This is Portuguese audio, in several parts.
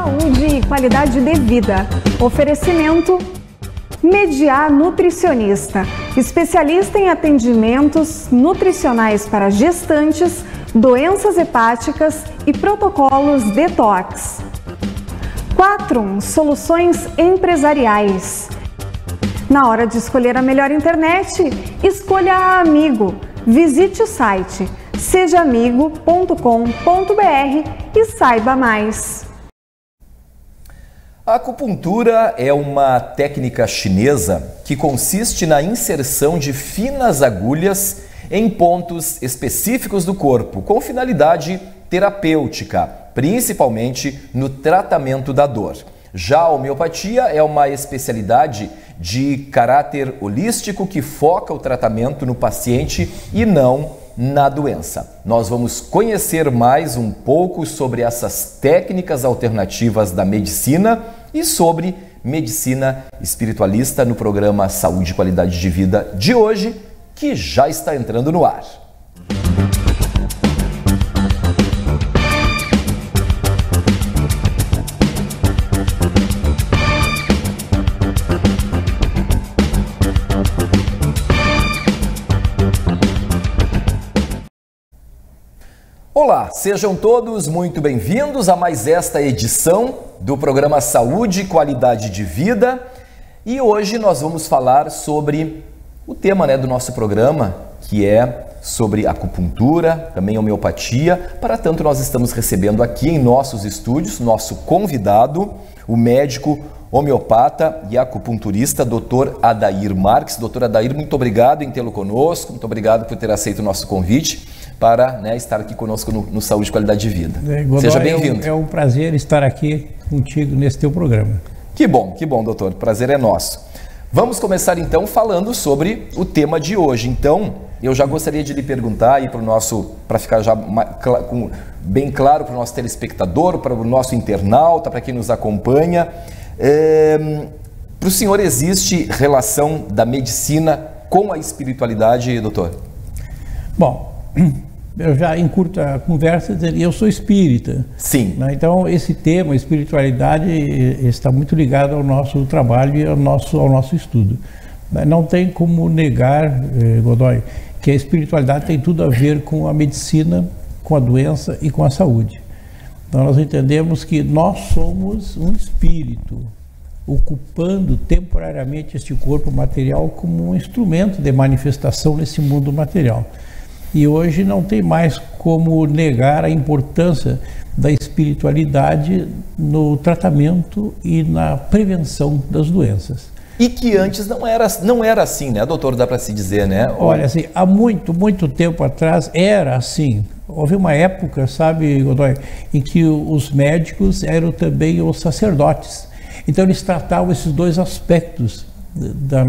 saúde e qualidade de vida. Oferecimento Mediar Nutricionista, especialista em atendimentos nutricionais para gestantes, doenças hepáticas e protocolos detox. 4 Soluções Empresariais. Na hora de escolher a melhor internet, escolha a Amigo. Visite o site sejaamigo.com.br e saiba mais. A acupuntura é uma técnica chinesa que consiste na inserção de finas agulhas em pontos específicos do corpo, com finalidade terapêutica, principalmente no tratamento da dor. Já a homeopatia é uma especialidade de caráter holístico que foca o tratamento no paciente e não na doença. Nós vamos conhecer mais um pouco sobre essas técnicas alternativas da medicina e sobre medicina espiritualista no programa Saúde e Qualidade de Vida de hoje, que já está entrando no ar. Olá, sejam todos muito bem-vindos a mais esta edição do programa Saúde e Qualidade de Vida. E hoje nós vamos falar sobre o tema do nosso programa, que é sobre acupuntura, também homeopatia. Para tanto, nós estamos recebendo aqui em nossos estúdios nosso convidado, o médico homeopata e acupunturista, Dr. Adair Marques. Dr. Adair, muito obrigado em tê-lo conosco, muito obrigado por ter aceito o nosso convite para estar aqui conosco no Saúde e Qualidade de Vida. Godoy, seja bem-vindo. É um prazer estar aqui contigo nesse teu programa. Que bom, doutor. Prazer é nosso. Vamos começar então falando sobre o tema de hoje. Então, eu já gostaria de lhe perguntar aí para ficar já bem claro para o nosso telespectador, para o nosso internauta, para quem nos acompanha, para o senhor existe relação da medicina com a espiritualidade, doutor? Bom, eu já encurto a conversa dizendo, eu sou espírita. Sim. Então esse tema, espiritualidade, está muito ligado ao nosso trabalho e ao nosso estudo. Não tem como negar, Godoy, que a espiritualidade tem tudo a ver com a medicina, com a doença e com a saúde. Então nós entendemos que nós somos um espírito ocupando temporariamente este corpo material como um instrumento de manifestação nesse mundo material. E hoje não tem mais como negar a importância da espiritualidade no tratamento e na prevenção das doenças. E que antes não era assim, né, doutor? Dá para se dizer, né? Olha, assim, há muito tempo atrás era assim. Houve uma época, sabe, Godoy, em que os médicos eram também os sacerdotes. Então eles tratavam esses dois aspectos do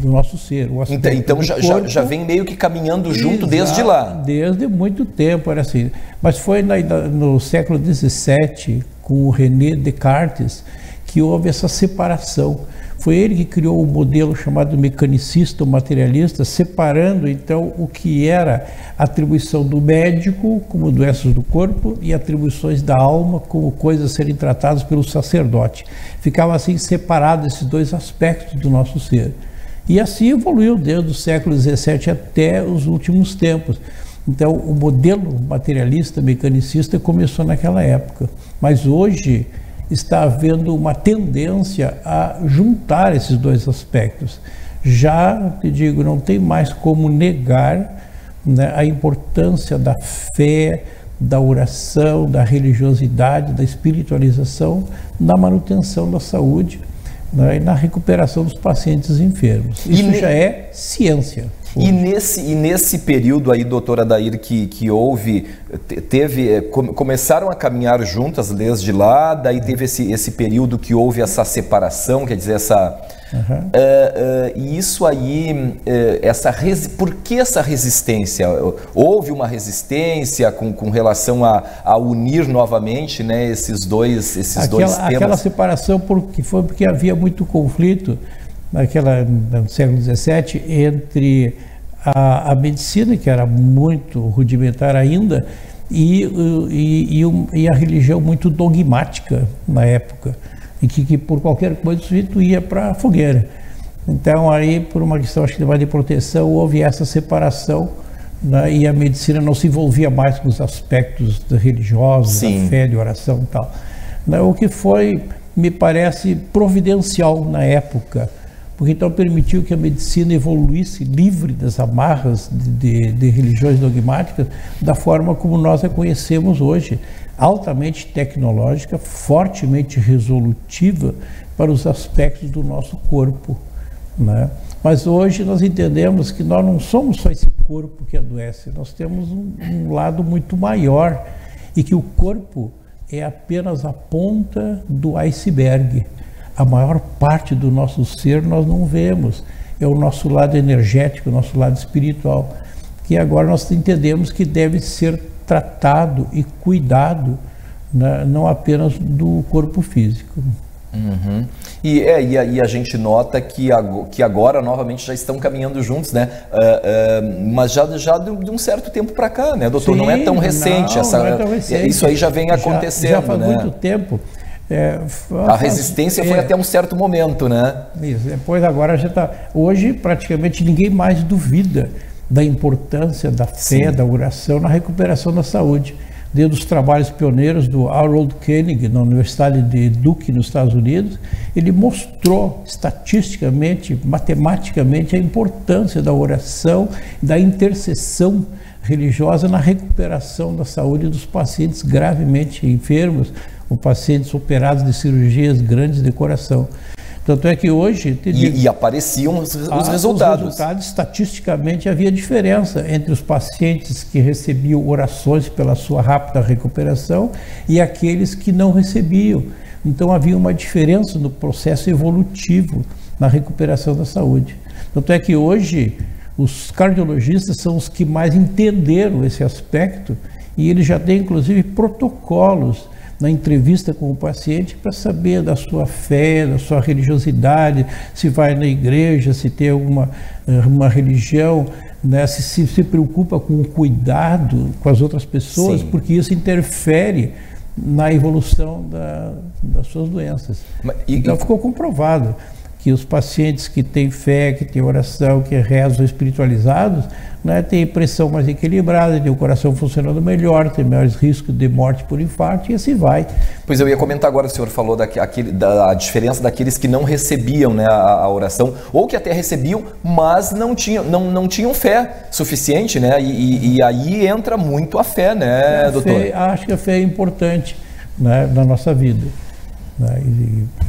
nosso ser. O então já vem meio que caminhando junto desde lá. Desde muito tempo era assim. Mas foi no século XVII, com o René Descartes, que houve essa separação. Foi ele que criou o modelo chamado mecanicista ou materialista, separando então o que era atribuição do médico como doenças do corpo e atribuições da alma como coisas a serem tratadas pelo sacerdote. Ficava assim separado esses dois aspectos do nosso ser. E assim evoluiu desde o século XVII até os últimos tempos. Então o modelo materialista, mecanicista começou naquela época. Mas hoje está havendo uma tendência a juntar esses dois aspectos. Já, te digo, não tem mais como negar, né, a importância da fé, da oração, da religiosidade, da espiritualização na manutenção da saúde, né, e na recuperação dos pacientes enfermos. Isso já é ciência. E nesse período aí, doutor Adair, que começaram a caminhar juntas desde lá, daí teve esse período que houve essa separação, quer dizer, e isso aí, por que essa resistência? Houve uma resistência com relação a unir novamente, né, esses dois temas? Aquela separação porque havia muito conflito no século XVII entre a medicina, que era muito rudimentar ainda, e a religião muito dogmática na época, e que por qualquer coisa o sujeito ia para a fogueira. Então aí, por uma questão acho que de proteção, houve essa separação, né, e a medicina não se envolvia mais com os aspectos religiosos, Sim. da fé, de oração e tal. Né, o que foi, me parece, providencial na época, porque então permitiu que a medicina evoluísse livre das amarras de religiões dogmáticas, da forma como nós a conhecemos hoje, altamente tecnológica, fortemente resolutiva para os aspectos do nosso corpo, né? Mas hoje nós entendemos que nós não somos só esse corpo que adoece, nós temos um lado muito maior, e que o corpo é apenas a ponta do iceberg. A maior parte do nosso ser nós não vemos, é o nosso lado energético, o nosso lado espiritual, que agora nós entendemos que deve ser tratado e cuidado, né, não apenas do corpo físico. Uhum. E a gente nota que agora novamente já estão caminhando juntos, né? Mas já de um certo tempo para cá, né, doutor? Sim, não é tão recente, não é tão recente. Isso aí já vem acontecendo, já faz né? muito tempo. A resistência foi até um certo momento, né? Isso, depois agora já está. Hoje praticamente ninguém mais duvida da importância da fé, da oração na recuperação da saúde. Desde os trabalhos pioneiros do Harold Koenig na Universidade de Duke, nos Estados Unidos, ele mostrou estatisticamente, matematicamente, a importância da oração, da intercessão religiosa na recuperação da saúde dos pacientes gravemente enfermos, ou pacientes operados de cirurgias grandes de coração. Tanto é que hoje... E apareciam os resultados. Os resultados, estatisticamente, havia diferença entre os pacientes que recebiam orações pela sua rápida recuperação e aqueles que não recebiam. Então havia uma diferença no processo evolutivo na recuperação da saúde. Tanto é que hoje os cardiologistas são os que mais entenderam esse aspecto, e eles já têm inclusive protocolos na entrevista com o paciente para saber da sua fé, da sua religiosidade, se vai na igreja, se tem alguma uma religião, né, se preocupa com o cuidado com as outras pessoas, porque isso interfere na evolução das suas doenças. Então ficou comprovado que os pacientes que têm fé, que têm oração, que rezam espiritualizados, né, têm pressão mais equilibrada, têm o coração funcionando melhor, têm maiores riscos de morte por infarto, e assim vai. Pois eu ia comentar agora, o senhor falou da diferença daqueles que não recebiam, né, a oração, ou que até recebiam, mas não tinham fé suficiente, né, e aí entra muito a fé, né, doutor? Acho que a fé é importante, né, na nossa vida.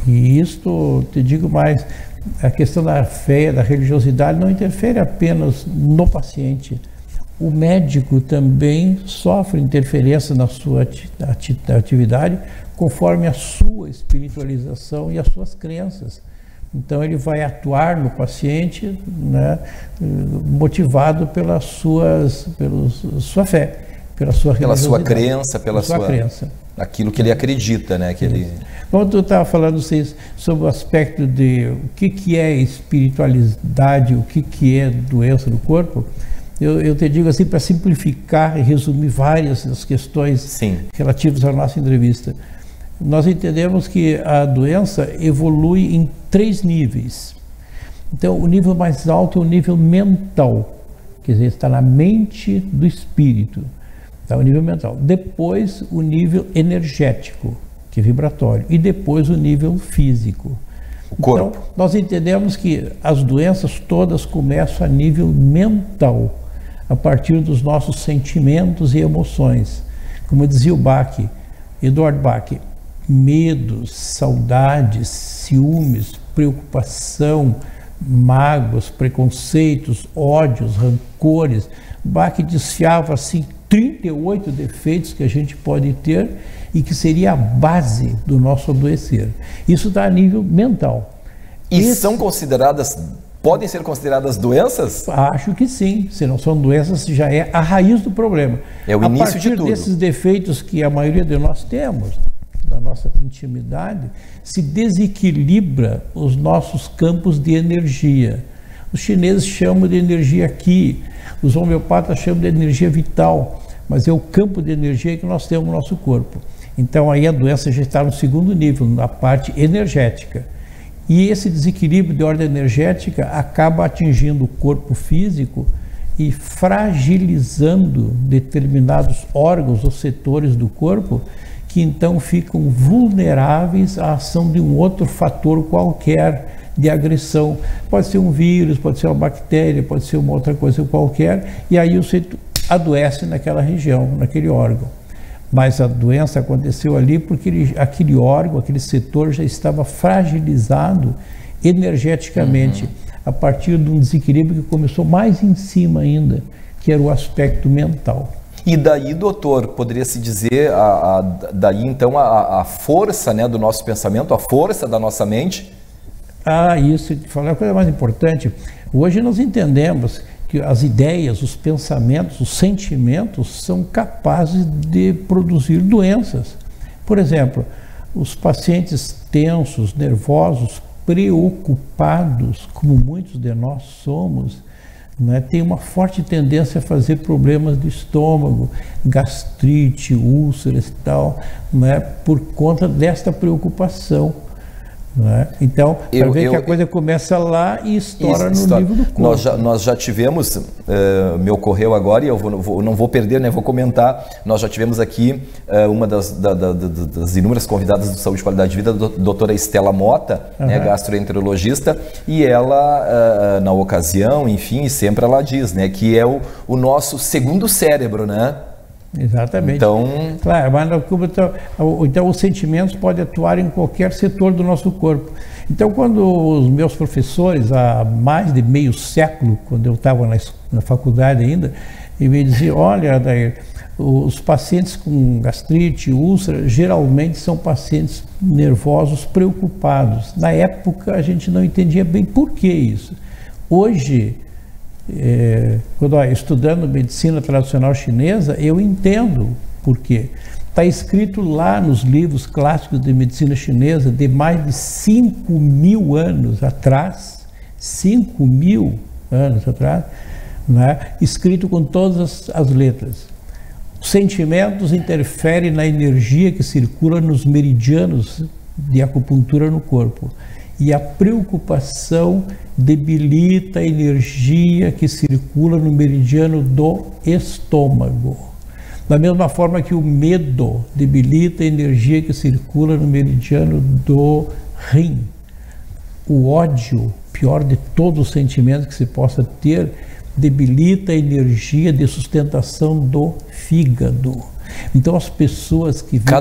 E isto, te digo mais, a questão da fé, da religiosidade não interfere apenas no paciente. O médico também sofre interferência na sua atividade conforme a sua espiritualização e as suas crenças. Então ele vai atuar no paciente, né, motivado pela sua fé, pela sua religiosidade. Pela sua crença, pela sua crença. Aquilo que ele acredita, né? Que ele... Quando tu estava falando sobre o aspecto de o que é espiritualidade, o que é doença do corpo, eu te digo assim, para simplificar e resumir várias das questões relativas à nossa entrevista. Nós entendemos que a doença evolui em 3 níveis. Então, o nível mais alto é o nível mental, quer dizer, está na mente do espírito. Tá, o nível mental. Depois o nível energético, que é vibratório, e depois o nível físico. O corpo. Então, nós entendemos que as doenças todas começam a nível mental, a partir dos nossos sentimentos e emoções. Como dizia o Bach, Eduard Bach, medos, saudades, ciúmes, preocupação, mágoas, preconceitos, ódios, rancores. Bach desfiava assim 38 defeitos que a gente pode ter e que seria a base do nosso adoecer. Isso está a nível mental. E podem ser consideradas doenças? Acho que sim. Se não são doenças, já é a raiz do problema. É o início de tudo. A partir desses defeitos que a maioria de nós temos, da nossa intimidade, se desequilibra os nossos campos de energia. Os chineses chamam de energia Qi, os homeopatas chamam de energia vital, mas é o campo de energia que nós temos no nosso corpo. Então aí a doença já está no segundo nível, na parte energética. E esse desequilíbrio de ordem energética acaba atingindo o corpo físico e fragilizando determinados órgãos ou setores do corpo, que então ficam vulneráveis à ação de um outro fator qualquer de agressão. Pode ser um vírus, pode ser uma bactéria, pode ser uma outra coisa qualquer, e aí você adoece naquela região, naquele órgão. Mas a doença aconteceu ali porque aquele órgão, aquele setor já estava fragilizado energeticamente, a partir de um desequilíbrio que começou mais em cima ainda, que era o aspecto mental. E daí, doutor, poderia-se dizer, daí então a força, né, do nosso pensamento, a força da nossa mente? Isso, falar a coisa mais importante. Hoje nós entendemos que as ideias, os pensamentos, os sentimentos são capazes de produzir doenças. Por exemplo, os pacientes tensos, nervosos, preocupados, como muitos de nós somos, né, tem uma forte tendência a fazer problemas de estômago, gastrite, úlceras e tal, né, por conta desta preocupação. Né? Então, para ver que a coisa começa lá e estoura no nível do corpo. Nós já tivemos, me ocorreu agora, e eu não vou perder, né, vou comentar, nós já tivemos aqui uma das inúmeras convidadas do Saúde e Qualidade de Vida, a doutora Estela Mota, né, gastroenterologista, e ela, na ocasião, enfim, sempre ela diz, né, que é o nosso segundo cérebro, né? Exatamente. Então, claro, mas então os sentimentos podem atuar em qualquer setor do nosso corpo. Então, quando os meus professores, há mais de meio século, quando eu estava na faculdade ainda, e me diziam, olha, Adair, os pacientes com gastrite, úlcera, geralmente são pacientes nervosos, preocupados. Na época, a gente não entendia bem por que isso. Hoje, estudando medicina tradicional chinesa, eu entendo por quê. Está escrito lá nos livros clássicos de medicina chinesa de mais de 5.000 anos atrás, 5.000 anos atrás, né, escrito com todas as letras. Os sentimentos interferem na energia que circula nos meridianos de acupuntura no corpo. E a preocupação debilita a energia que circula no meridiano do estômago. Da mesma forma que o medo debilita a energia que circula no meridiano do rim. O ódio, pior de todos os sentimentos que se possa ter, debilita a energia de sustentação do fígado. Então as pessoas que vivem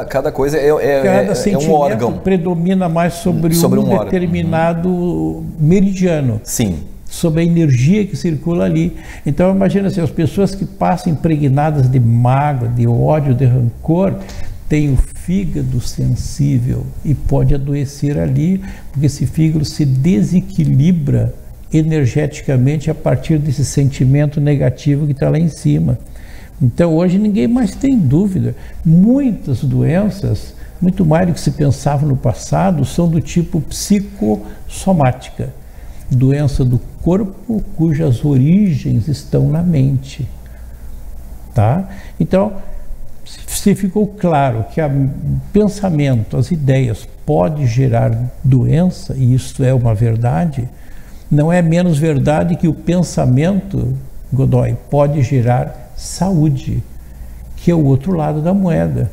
cada coisa é um órgão, predomina mais sobre um determinado meridiano. Sim. Sobre a energia que circula ali. Então imagina assim, as pessoas que passam impregnadas de mágoa, de ódio, de rancor, têm o fígado sensível e pode adoecer ali, porque esse fígado se desequilibra energeticamente a partir desse sentimento negativo que está lá em cima. Então hoje ninguém mais tem dúvida, muitas doenças, muito mais do que se pensava no passado, são do tipo psicossomática, doença do corpo cujas origens estão na mente, tá? Então, se ficou claro que o pensamento, as ideias pode gerar doença, e isso é uma verdade, não é menos verdade que o pensamento, Godoy, pode gerar saúde, que é o outro lado da moeda.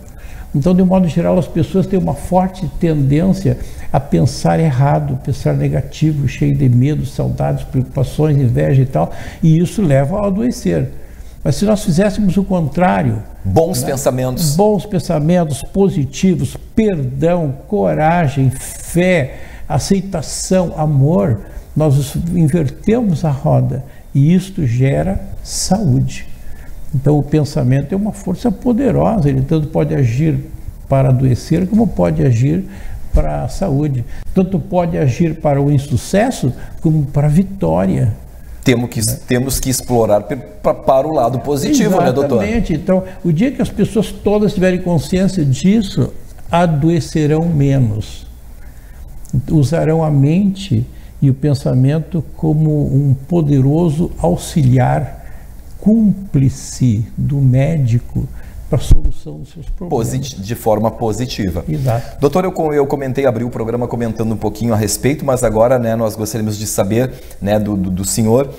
Então, de modo geral, as pessoas têm uma forte tendência a pensar errado, pensar negativo, cheio de medo, saudades, preocupações, inveja e tal, e isso leva a adoecer. Mas se nós fizéssemos o contrário, bons pensamentos positivos, perdão, coragem, fé, aceitação, amor, nós invertemos a roda e isto gera saúde. Então o pensamento é uma força poderosa, ele tanto pode agir para adoecer como pode agir para a saúde. Tanto pode agir para o insucesso como para a vitória. Temos que explorar para o lado positivo, exatamente, né, doutor? Exatamente. Então, o dia que as pessoas todas tiverem consciência disso, adoecerão menos. Usarão a mente e o pensamento como um poderoso auxiliar cúmplice do médico para a solução dos seus problemas. De forma positiva. Exato. Doutor, eu comentei, abri o programa comentando um pouquinho a respeito, mas agora, né, nós gostaríamos de saber, né, do senhor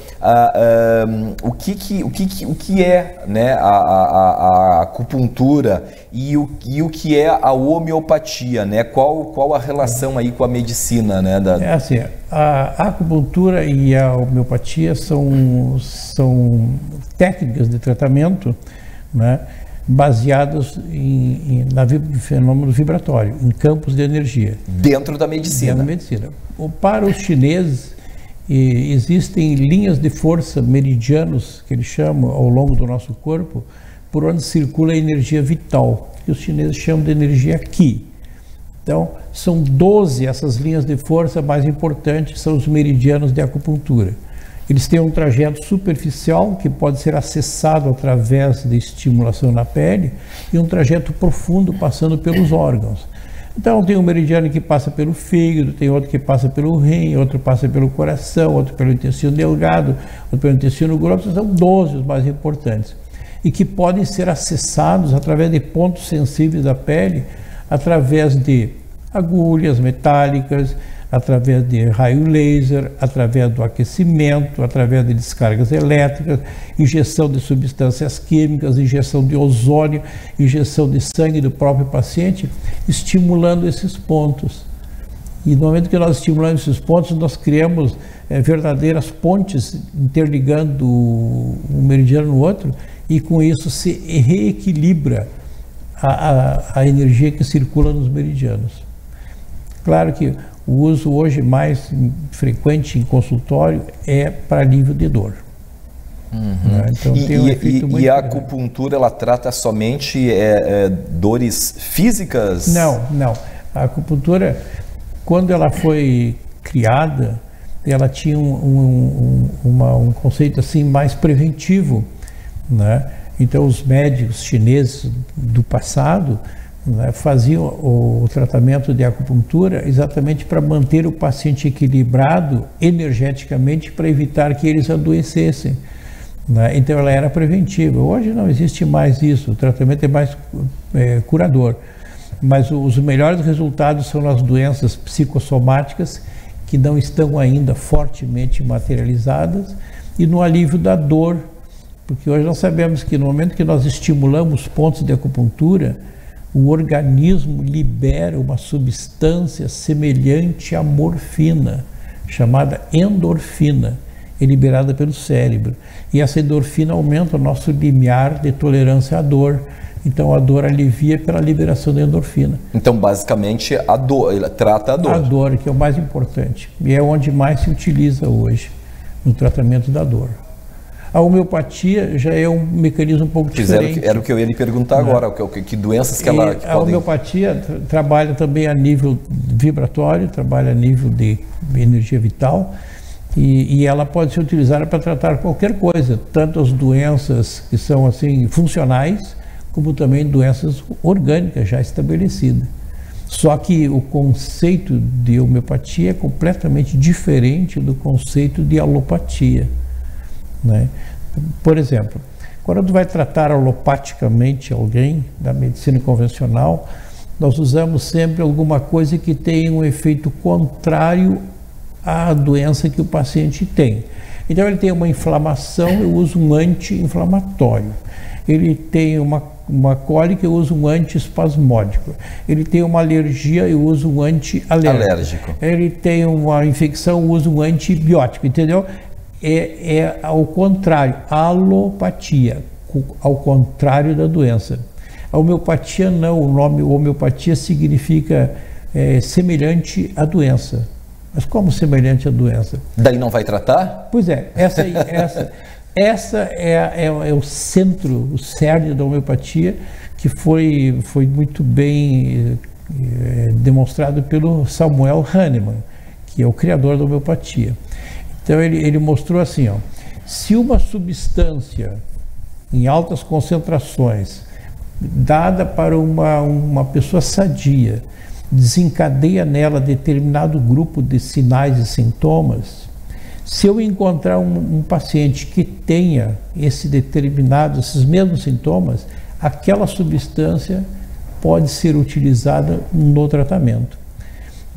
o que é, né, a acupuntura e o que é a homeopatia, né? Qual a relação aí com a medicina, né? É assim, a acupuntura e a homeopatia são técnicas de tratamento, né, baseados no fenômeno vibratório, em campos de energia. Dentro da medicina. Dentro da medicina. Para os chineses, existem linhas de força, meridianos, que eles chamam, ao longo do nosso corpo, por onde circula a energia vital, que os chineses chamam de energia Qi. Então, são 12 essas linhas de força mais importantes, são os meridianos de acupuntura. Eles têm um trajeto superficial, que pode ser acessado através de estimulação na pele, e um trajeto profundo, passando pelos órgãos. Então, tem um meridiano que passa pelo fígado, tem outro que passa pelo rim, outro passa pelo coração, outro pelo intestino delgado, outro pelo intestino grosso. São 12 os mais importantes. E que podem ser acessados através de pontos sensíveis da pele, através de agulhas metálicas, através de raio laser, através do aquecimento, através de descargas elétricas, injeção de substâncias químicas, injeção de ozônio, injeção de sangue do próprio paciente, estimulando esses pontos. E no momento que nós estimulamos esses pontos, nós criamos verdadeiras pontes interligando um meridiano no outro, e com isso se reequilibra a energia que circula nos meridianos. Claro que o uso hoje mais frequente em consultório é para alívio de dor. Então, tem um efeito muito a acupuntura, ela trata somente dores físicas? Não. A acupuntura, quando ela foi criada, ela tinha um conceito assim mais preventivo, né? Então, os médicos chineses do passado, né, faziam o tratamento de acupuntura exatamente para manter o paciente equilibrado energeticamente, para evitar que eles adoecessem, né? Então ela era preventiva. Hoje não existe mais isso, o tratamento é mais curador. Mas os melhores resultados são nas doenças psicossomáticas, que não estão ainda fortemente materializadas, e no alívio da dor, porque hoje nós sabemos que no momento que nós estimulamos pontos de acupuntura, o organismo libera uma substância semelhante à morfina, chamada endorfina, é liberada pelo cérebro. E essa endorfina aumenta o nosso limiar de tolerância à dor. Então a dor alivia pela liberação da endorfina. Então basicamente a dor, ela trata a dor. A dor, que é o mais importante. E é onde mais se utiliza hoje, no tratamento da dor. A homeopatia já é um mecanismo um pouco diferente. Era o que eu ia lhe perguntar agora, que doenças que ela... A homeopatia trabalha também a nível vibratório, trabalha a nível de energia vital, e ela pode ser utilizada para tratar qualquer coisa, tanto as doenças que são assim funcionais, como também doenças orgânicas já estabelecidas. Só que o conceito de homeopatia é completamente diferente do conceito de alopatia, né? Por exemplo, quando tu vai tratar alopaticamente alguém da medicina convencional, nós usamos sempre alguma coisa que tenha um efeito contrário à doença que o paciente tem. Então ele tem uma inflamação, eu uso um anti-inflamatório. Ele tem uma cólica, eu uso um anti-espasmódico. Ele tem uma alergia, eu uso um anti-alérgico. Ele tem uma infecção, eu uso um antibiótico, entendeu? É ao contrário, a alopatia, ao contrário da doença. A homeopatia não, o nome homeopatia significa semelhante à doença. Mas como semelhante à doença? Daí não vai tratar? Pois é, essa é o centro, o cerne da homeopatia, que foi muito bem demonstrado pelo Samuel Hahnemann, que é o criador da homeopatia. Então ele mostrou assim, ó, se uma substância em altas concentrações, dada para uma pessoa sadia, desencadeia nela determinado grupo de sinais e sintomas, Se eu encontrar um paciente que tenha esses mesmos sintomas, aquela substância pode ser utilizada no tratamento.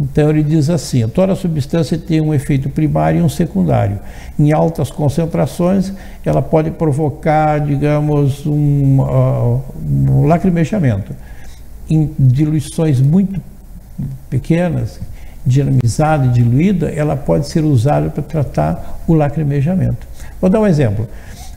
Então ele diz assim, toda substância tem um efeito primário e um secundário. Em altas concentrações, ela pode provocar, digamos, um lacrimejamento. Em diluições muito pequenas, dinamizada e diluída, ela pode ser usada para tratar o lacrimejamento. Vou dar um exemplo.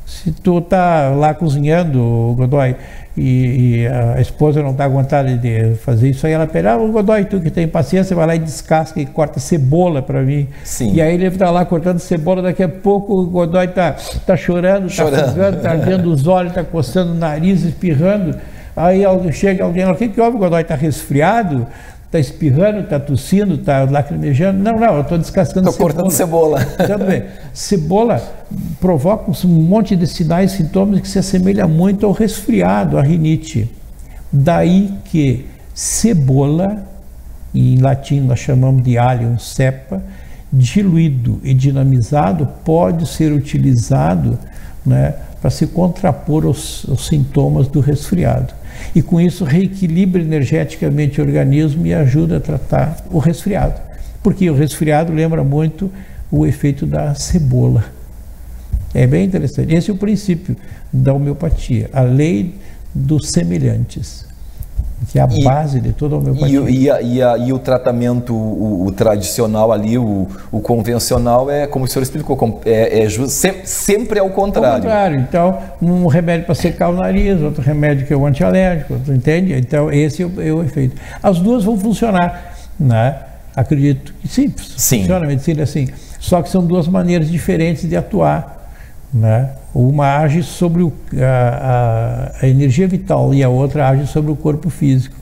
Se tu está lá cozinhando, Godoy, e a esposa não está aguentada de fazer isso aí, ela pede, Godoy, tu que tem paciência, vai lá e descasca e corta cebola para mim. Sim. E aí ele está lá cortando cebola, daqui a pouco o Godoy está chorando, está fugando, está ardendo os olhos, está coçando o nariz, espirrando. Aí chega alguém, o que houve, Godoy? Está resfriado? Está espirrando, está tossindo, está lacrimejando? Não, eu estou descascando cebola. Estou cortando cebola. Tudo bem. Cebola provoca um monte de sinais e sintomas que se assemelha muito ao resfriado, à rinite. Daí que cebola, em latim nós chamamos de allium cepa, diluído e dinamizado, pode ser utilizado, né, para se contrapor aos sintomas do resfriado. E com isso reequilibra energeticamente o organismo e ajuda a tratar o resfriado. Porque o resfriado lembra muito o efeito da cebola. É bem interessante. Esse é o princípio da homeopatia, a lei dos semelhantes, que é a base de toda a homeopatia. E o tratamento, o tradicional ali, o convencional, é como o senhor explicou, sempre é o contrário. Ao contrário. Então, um remédio para secar o nariz, outro remédio que é o antialérgico, tu entende? Então, esse é o efeito. As duas vão funcionar, né? Acredito que sim. Funciona a medicina assim. Só que são duas maneiras diferentes de atuar, né? Uma age sobre a energia vital e a outra age sobre o corpo físico.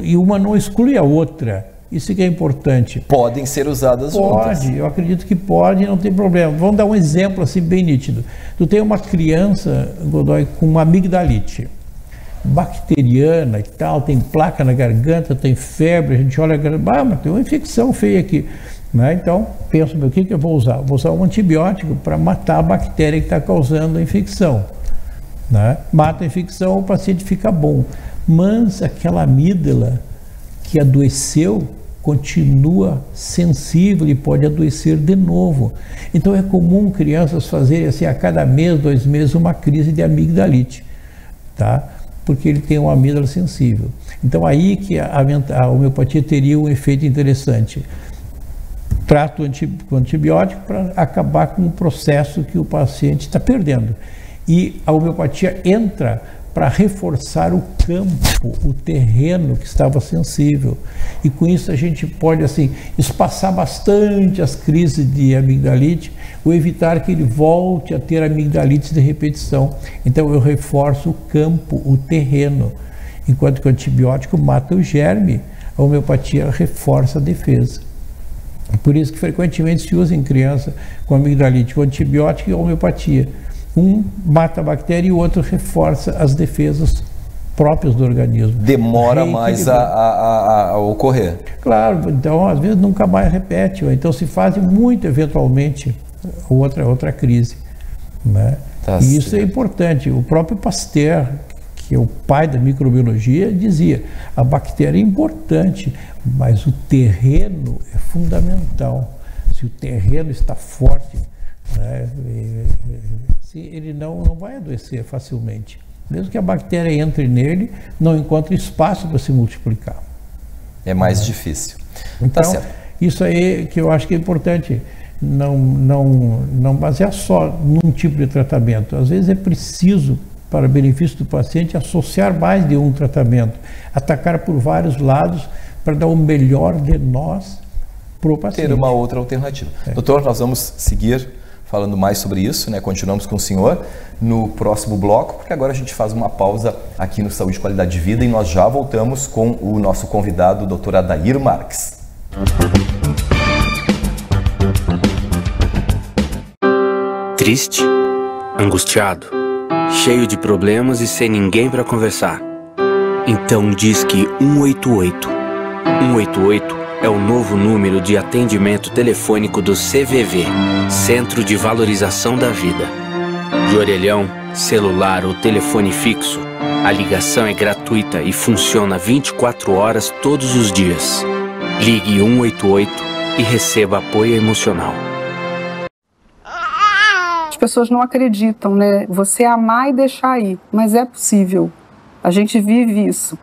E uma não exclui a outra. Isso que é importante. Podem ser usadas juntas. Pode, eu acredito que pode, não tem problema. Vamos dar um exemplo assim bem nítido. Tu tem uma criança, Godoy, com uma amigdalite bacteriana e tal, tem placa na garganta, tem febre, a gente olha, mas tem uma infecção feia aqui. Né? Então, penso, o que eu vou usar? Vou usar um antibiótico para matar a bactéria que está causando a infecção. Né? Mata a infecção, o paciente fica bom. Mas aquela amígdala que adoeceu continua sensível e pode adoecer de novo. Então é comum crianças fazerem assim, a cada mês, 2 meses, uma crise de amigdalite, tá? Porque ele tem uma amígdala sensível. Então aí que a homeopatia teria um efeito interessante. Trato com antibiótico para acabar com o processo que o paciente está perdendo. E a homeopatia entra para reforçar o campo, o terreno que estava sensível. E com isso a gente pode assim, espaçar bastante as crises de amigdalite ou evitar que ele volte a ter amigdalite de repetição. Então eu reforço o campo, o terreno. Enquanto que o antibiótico mata o germe, a homeopatia reforça a defesa. Por isso que frequentemente se usa em criança com amigdalite o antibiótico e a homeopatia. Um mata a bactéria e o outro reforça as defesas próprias do organismo. Demora mais a ocorrer. Claro, então às vezes nunca mais repete, ou então se faz muito eventualmente outra crise. Né? Tá, e isso é importante. O próprio Pasteur, que é o pai da microbiologia, dizia, a bactéria é importante, mas o terreno é fundamental. Se o terreno está forte, né, ele não vai adoecer facilmente. Mesmo que a bactéria entre nele, não encontra espaço para se multiplicar. É mais difícil. Então, tá certo. Isso aí que eu acho que é importante. Não basear só num tipo de tratamento. Às vezes é preciso, para benefício do paciente, associar mais de um tratamento, atacar por vários lados para dar o melhor de nós para o paciente. Ter uma outra alternativa. Doutor, nós vamos seguir falando mais sobre isso, né? Continuamos com o senhor no próximo bloco, porque agora a gente faz uma pausa aqui no Saúde e Qualidade de Vida e nós já voltamos com o nosso convidado, o Dr. Adair Marques. Triste, angustiado, cheio de problemas e sem ninguém para conversar. Então diz que 188. 188 é o novo número de atendimento telefônico do CVV, Centro de Valorização da Vida. De orelhão, celular ou telefone fixo, a ligação é gratuita e funciona 24 horas todos os dias. Ligue 188 e receba apoio emocional. As pessoas não acreditam, né? Você amar e deixar ir, mas é possível. A gente vive isso.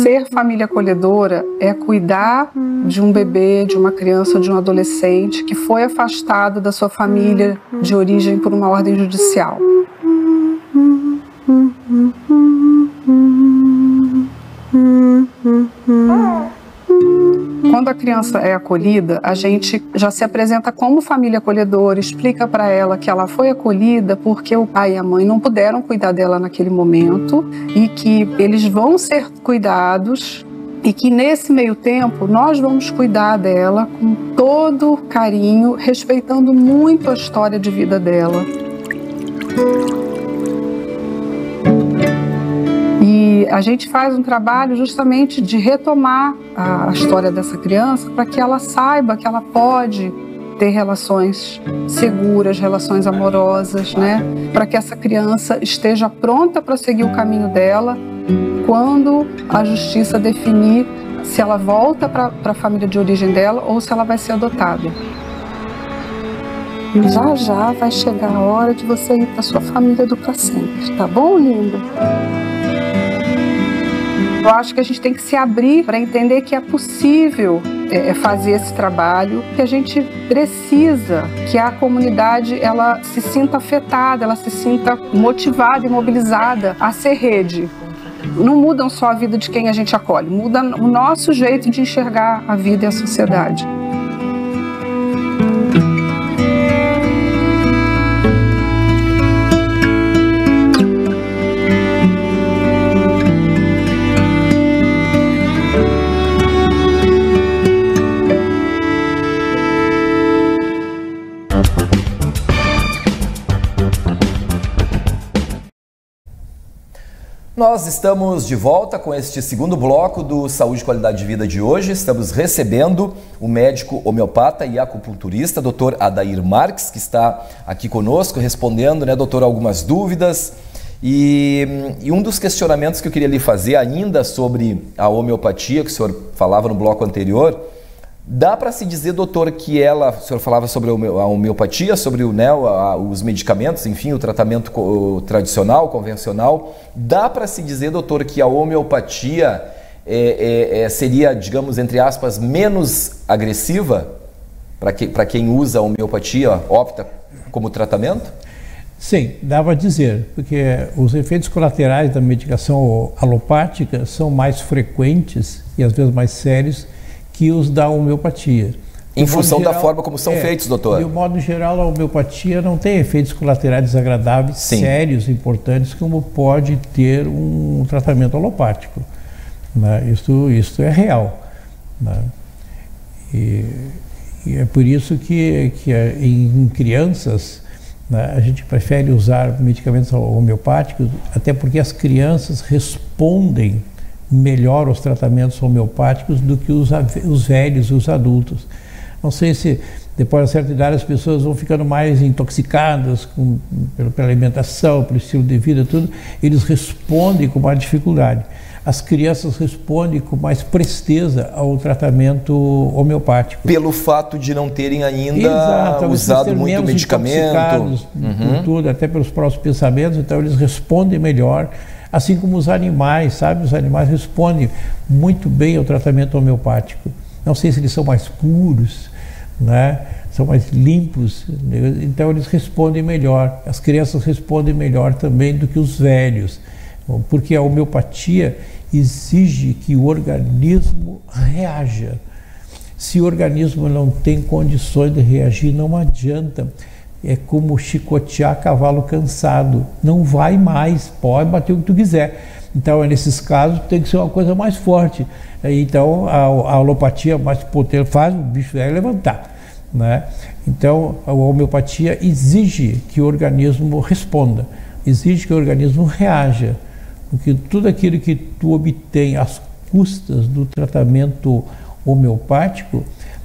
Ser família acolhedora é cuidar de um bebê, de uma criança, de um adolescente que foi afastado da sua família de origem por uma ordem judicial. Quando a criança é acolhida, a gente já se apresenta como família acolhedora, explica para ela que ela foi acolhida porque o pai e a mãe não puderam cuidar dela naquele momento e que eles vão ser cuidados e que nesse meio tempo nós vamos cuidar dela com todo carinho, respeitando muito a história de vida dela. E a gente faz um trabalho justamente de retomar a história dessa criança para que ela saiba que ela pode ter relações seguras, relações amorosas, né? Para que essa criança esteja pronta para seguir o caminho dela quando a justiça definir se ela volta para a família de origem dela ou se ela vai ser adotada. E já já vai chegar a hora de você ir para sua família do pra sempre, tá bom, linda? Eu acho que a gente tem que se abrir para entender que é possível fazer esse trabalho, que a gente precisa que a comunidade ela se sinta afetada, ela se sinta motivada e mobilizada a ser rede. Não mudam só a vida de quem a gente acolhe, muda o nosso jeito de enxergar a vida e a sociedade. Nós estamos de volta com este segundo bloco do Saúde e Qualidade de Vida de hoje. Estamos recebendo o médico homeopata e acupunturista, Dr. Adair Marques, que está aqui conosco, respondendo, né, doutor, algumas dúvidas. E um dos questionamentos que eu queria lhe fazer ainda sobre a homeopatia, que o senhor falava no bloco anterior, dá para se dizer, doutor, que o senhor falava sobre a homeopatia, sobre os medicamentos, enfim, o tratamento tradicional, convencional. Dá para se dizer, doutor, que a homeopatia seria, digamos, entre aspas, menos agressiva para quem usa a homeopatia, opta como tratamento? Sim, dá para dizer, porque os efeitos colaterais da medicação alopática são mais frequentes e às vezes mais sérios que os da homeopatia. Em função da forma como são feitos, doutor? De um modo geral, a homeopatia não tem efeitos colaterais desagradáveis, sérios, importantes, como pode ter um tratamento alopático. Né? Isso é real. Né? E é por isso que em crianças, né, a gente prefere usar medicamentos homeopáticos, até porque as crianças respondem melhor aos tratamentos homeopáticos do que os velhos e os adultos. Não sei se depois de certa idade as pessoas vão ficando mais intoxicadas pela alimentação, pelo estilo de vida, tudo, eles respondem com mais dificuldade. As crianças respondem com mais presteza ao tratamento homeopático. Pelo fato de não terem ainda usado muito medicamento. Por tudo, até pelos próprios pensamentos, então eles respondem melhor. Assim como os animais, sabe? Os animais respondem muito bem ao tratamento homeopático. Não sei se eles são mais puros, né? São mais limpos, então eles respondem melhor. As crianças respondem melhor também do que os velhos, porque a homeopatia exige que o organismo reaja. Se o organismo não tem condições de reagir, não adianta. É como chicotear cavalo cansado, não vai mais, pode bater o que tu quiser. Então, nesses casos, tem que ser uma coisa mais forte. Então, a alopatia mais potente faz o bicho velho levantar, né? Então, a homeopatia exige que o organismo responda. exige que o organismo reaja, porque tudo aquilo que tu obtém às custas do tratamento homeopático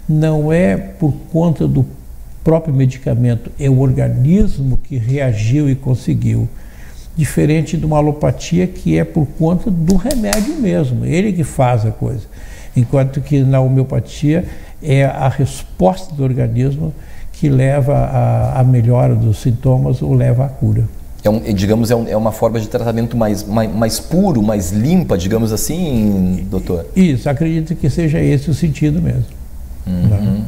não é por conta do próprio medicamento, é o organismo que reagiu e conseguiu. Diferente de uma alopatia que é por conta do remédio mesmo, ele que faz a coisa. Enquanto que na homeopatia é a resposta do organismo que leva à melhora dos sintomas ou leva à cura. Digamos, é uma forma de tratamento mais puro, mais limpa, digamos assim, doutor? Isso, acredito que seja esse o sentido mesmo. Uhum.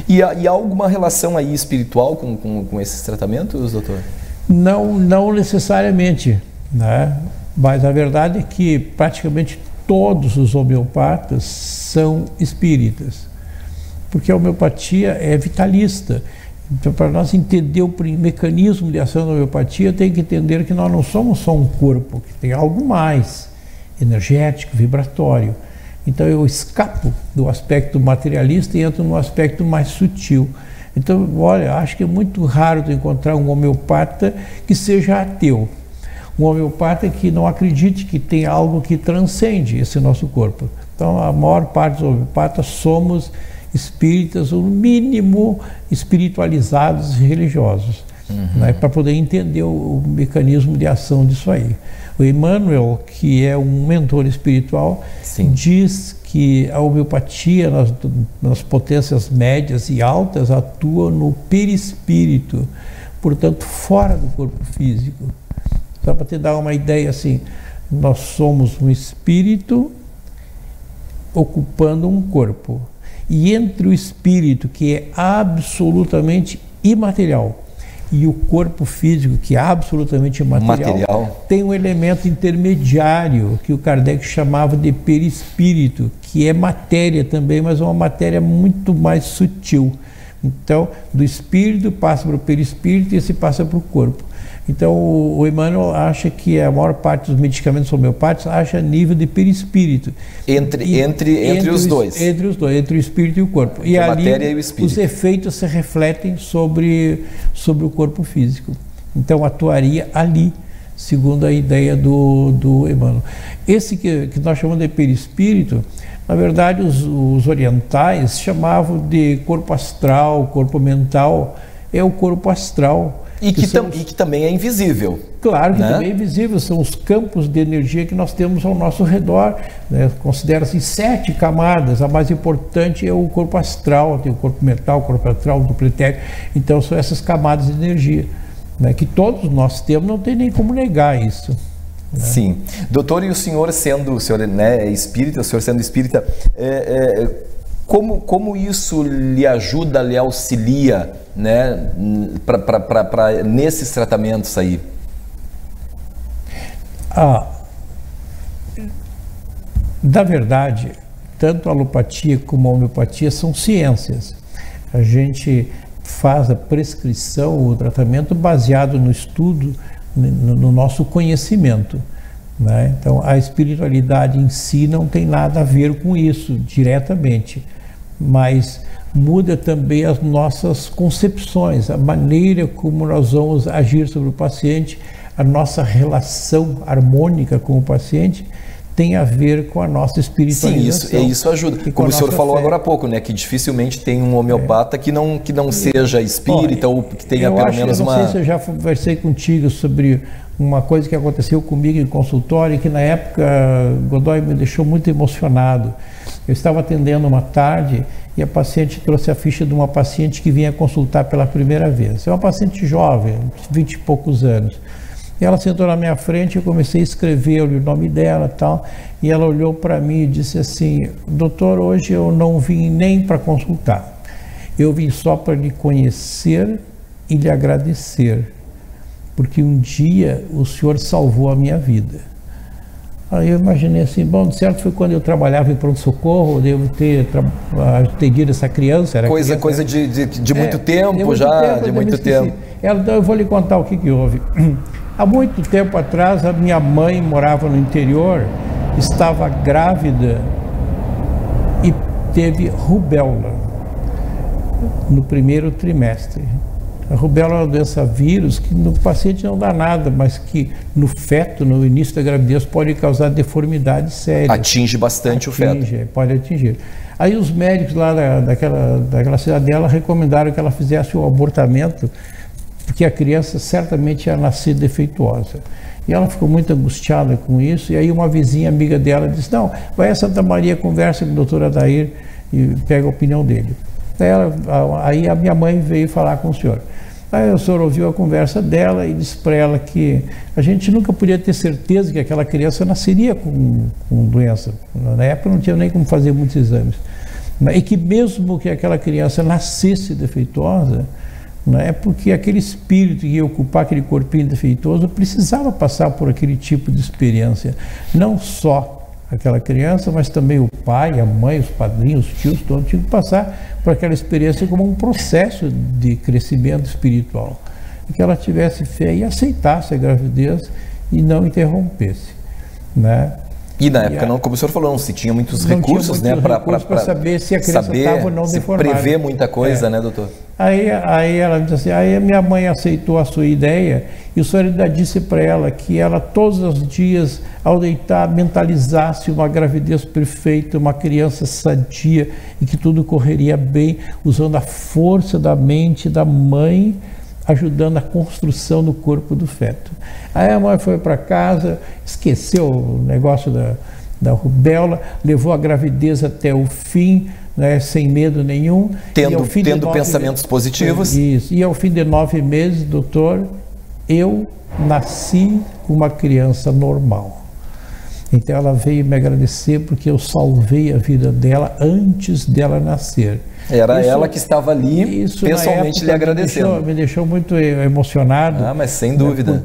E há alguma relação aí espiritual com esses tratamentos, doutor? Não necessariamente, né? Mas a verdade é que praticamente todos os homeopatas são espíritas, porque a homeopatia é vitalista. Então, para nós entender o mecanismo de ação da homeopatia, tem que entender que nós não somos só um corpo, que tem algo mais energético, vibratório. Então eu escapo do aspecto materialista e entro no aspecto mais sutil. Então, olha, acho que é muito raro tu encontrar um homeopata que seja ateu. Um homeopata que não acredite que tem algo que transcende esse nosso corpo. Então, a maior parte dos homeopatas somos espíritas, ou no mínimo espiritualizados e religiosos, né, para poder entender o mecanismo de ação disso aí. O Emmanuel, que é um mentor espiritual, sim, diz que a homeopatia nas potências médias e altas atua no perispírito, portanto fora do corpo físico. Só para te dar uma ideia assim, nós somos um espírito ocupando um corpo. E entre o espírito, que é absolutamente imaterial, e o corpo físico, que é absolutamente material, tem um elemento intermediário que o Kardec chamava de perispírito, que é matéria também, mas é uma matéria muito mais sutil. Então, do espírito passa para o perispírito e esse passa para o corpo. Então, o Emmanuel acha que a maior parte dos medicamentos homeopáticos acha a nível de perispírito. Entre os dois. Entre os dois, entre o espírito e o corpo. E a matéria e o espírito. Os efeitos se refletem sobre o corpo físico. Então, atuaria ali, segundo a ideia do Emmanuel. Esse que nós chamamos de perispírito, na verdade, os orientais chamavam de corpo astral, corpo mental, é o corpo astral. E que também é invisível. Claro que também é invisível, são os campos de energia que nós temos ao nosso redor, né? Considera-se 7 camadas, a mais importante é o corpo astral, tem o corpo mental, o corpo astral, o duplo etérico, então são essas camadas de energia, né? Que todos nós temos, não tem nem como negar isso. Né? Sim. Doutor, e o senhor sendo, espírita, o senhor sendo espírita, como isso lhe ajuda, lhe auxilia, né, nesses tratamentos aí? Na verdade, tanto a alopatia como a homeopatia são ciências. A gente faz a prescrição, o tratamento baseado no estudo, no nosso conhecimento, né? Então, a espiritualidade em si não tem nada a ver com isso diretamente, mas muda também as nossas concepções, a maneira como nós vamos agir sobre o paciente, a nossa relação harmônica com o paciente tem a ver com a nossa espiritualização. Sim, isso ajuda. Como o senhor falou agora há pouco, né, que dificilmente tem um homeopata que não seja espírita ou que tenha pelo menos uma... Eu não sei se eu já conversei contigo sobre uma coisa que aconteceu comigo em consultório, que na época Godoy me deixou muito emocionado. Eu estava atendendo uma tarde e a paciente trouxe a ficha de uma paciente que vinha consultar pela primeira vez. É uma paciente jovem, 20 e poucos anos. E ela sentou na minha frente, eu comecei a escrever o nome dela e tal, e ela olhou para mim e disse assim: doutor, hoje eu não vim nem para consultar, eu vim só para lhe conhecer e lhe agradecer, porque um dia o senhor salvou a minha vida. Aí eu imaginei assim, bom, de certo foi quando eu trabalhava em pronto-socorro, eu devo ter atendido essa criança. Coisa de muito tempo já, de muito tempo. Ela, então eu vou lhe contar o que houve. Há muito tempo atrás, a minha mãe morava no interior, estava grávida e teve rubéola no primeiro trimestre. A rubéola é uma doença vírus que no paciente não dá nada, mas que no feto, no início da gravidez, pode causar deformidades sérias. Atinge bastante o feto. Pode atingir. Aí os médicos lá daquela cidadela recomendaram que ela fizesse o abortamento, porque a criança certamente ia nascer defeituosa. E ela ficou muito angustiada com isso, e aí uma vizinha amiga dela disse, não, vai a Santa Maria, conversa com o doutor Adair e pega a opinião dele. Aí a minha mãe veio falar com o senhor. Aí o senhor ouviu a conversa dela e disse para ela que a gente nunca podia ter certeza que aquela criança nasceria com doença. Na época não tinha nem como fazer muitos exames. E que mesmo que aquela criança nascesse defeituosa, é porque aquele espírito que ia ocupar aquele corpinho defeituoso precisava passar por aquele tipo de experiência. Não só aquela criança, mas também o pai, a mãe, os padrinhos, os tios, todos tinham que passar por aquela experiência como um processo de crescimento espiritual. E que ela tivesse fé e aceitasse a gravidez e não interrompesse, né? E na época, não, como o senhor falou, não se tinha muitos recursos, né, para saber se a criança estava ou não deformada. Prever muita coisa, né, doutor? Aí ela disse assim, aí a minha mãe aceitou a sua ideia e o senhor ainda disse para ela que ela todos os dias, ao deitar, mentalizasse uma gravidez perfeita, uma criança sadia e que tudo correria bem, usando a força da mente da mãe, ajudando a construção do corpo do feto. Aí a mãe foi para casa, esqueceu o negócio da rubéola, levou a gravidez até o fim, né, sem medo nenhum. Tendo pensamentos positivos. Isso. E ao fim de 9 meses, doutor, eu nasci uma criança normal. Então ela veio me agradecer porque eu salvei a vida dela antes dela nascer. Era ela que estava ali pessoalmente lhe agradecendo. Me deixou muito emocionado. Ah, mas sem dúvida.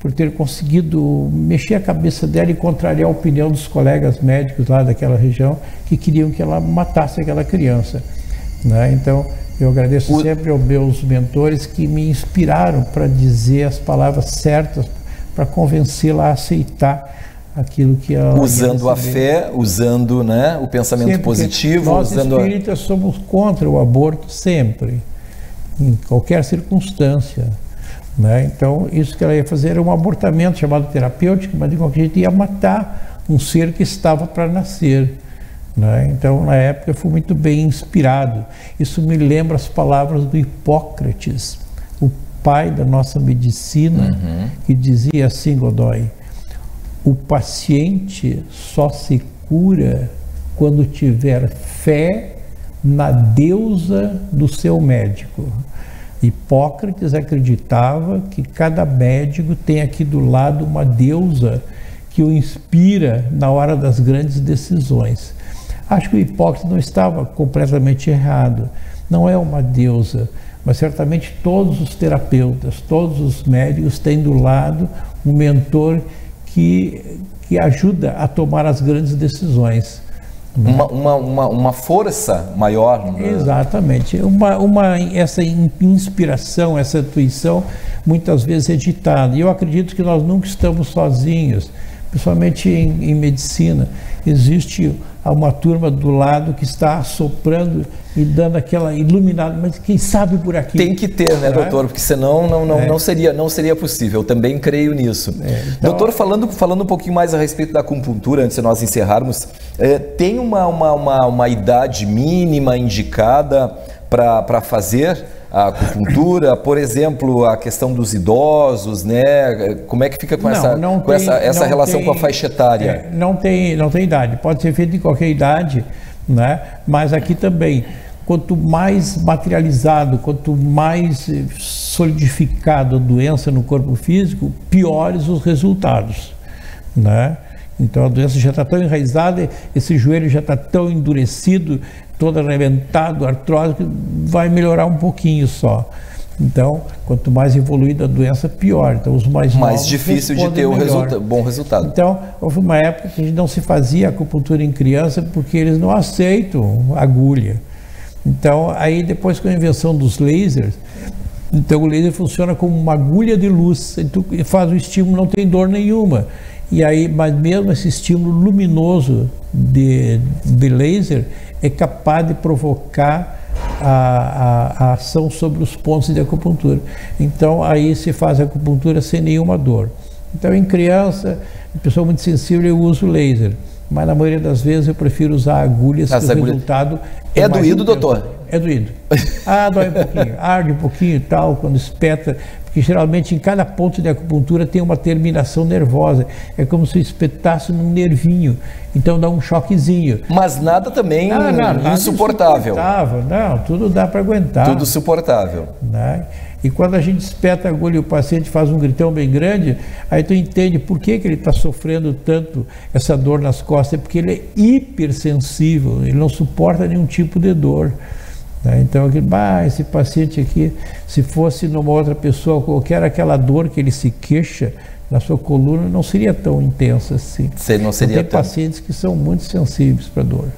Por ter conseguido mexer a cabeça dela e contrariar a opinião dos colegas médicos lá daquela região que queriam que ela matasse aquela criança, né? Então eu agradeço sempre aos meus mentores que me inspiraram para dizer as palavras certas, para convencê-la a aceitar aquilo que ela... Usando a fé, usando, né, o pensamento sempre positivo. Nós espíritas somos contra o aborto sempre, em qualquer circunstância, né? Então isso que ela ia fazer era um abortamento chamado terapêutico, mas de qualquer jeito ia matar um ser que estava para nascer, né? Então na época eu fui muito bem inspirado. Isso me lembra as palavras do Hipócrates, o pai da nossa medicina, que dizia assim, Godoy: o paciente só se cura quando tiver fé na deusa do seu médico. Hipócrates acreditava que cada médico tem aqui do lado uma deusa que o inspira na hora das grandes decisões. Acho que o Hipócrates não estava completamente errado. Não é uma deusa, mas certamente todos os terapeutas, todos os médicos têm do lado um mentor que ajuda a tomar as grandes decisões. Uma força maior. Exatamente. Essa inspiração, essa intuição, muitas vezes é ditada. E eu acredito que nós nunca estamos sozinhos, principalmente em medicina. Existe uma turma do lado que está assoprando e dando aquela iluminada, mas quem sabe por aqui. Tem que ter, né, doutor? Porque senão não seria possível. Eu também creio nisso. Então, doutor, falando um pouquinho mais a respeito da acupuntura, antes de nós encerrarmos, tem uma idade mínima indicada para fazer a acupuntura? Por exemplo, a questão dos idosos, né? Como é que fica com essa relação com a faixa etária? Não tem idade. Pode ser feito em qualquer idade, né? Mas aqui também, quanto mais materializado, quanto mais solidificado a doença no corpo físico, piores os resultados, né? Então a doença já está tão enraizada, esse joelho já está tão endurecido, todo arrebentado, artrose, que vai melhorar um pouquinho só. Então, quanto mais evoluída a doença, pior. Então, os mais difícil de ter bom resultado. Então, houve uma época que a gente não se fazia acupuntura em criança porque eles não aceitam agulha. Então, aí depois com a invenção dos lasers, então o laser funciona como uma agulha de luz. Então, faz o estímulo, não tem dor nenhuma. E aí, mas mesmo esse estímulo luminoso de laser é capaz de provocar a ação sobre os pontos de acupuntura. Então aí se faz a acupuntura sem nenhuma dor. Então em criança, pessoa muito sensível, eu uso laser, mas na maioria das vezes eu prefiro usar agulhas, que o resultado é doído, doutor? É doído. Dói um pouquinho, arde um pouquinho e tal, quando espeta, porque geralmente em cada ponto de acupuntura tem uma terminação nervosa, é como se espetasse num nervinho, então dá um choquezinho. Mas nada também insuportável. Não, tudo dá para aguentar. Tudo suportável. Né? E quando a gente espeta a agulha e o paciente faz um gritão bem grande, aí tu entende por que ele está sofrendo tanto essa dor nas costas, é porque ele é hipersensível, ele não suporta nenhum tipo de dor. Então, esse paciente aqui, se fosse numa outra pessoa qualquer, aquela dor que ele se queixa na sua coluna não seria tão intensa assim. Não seria tem pacientes que são muito sensíveis para dor.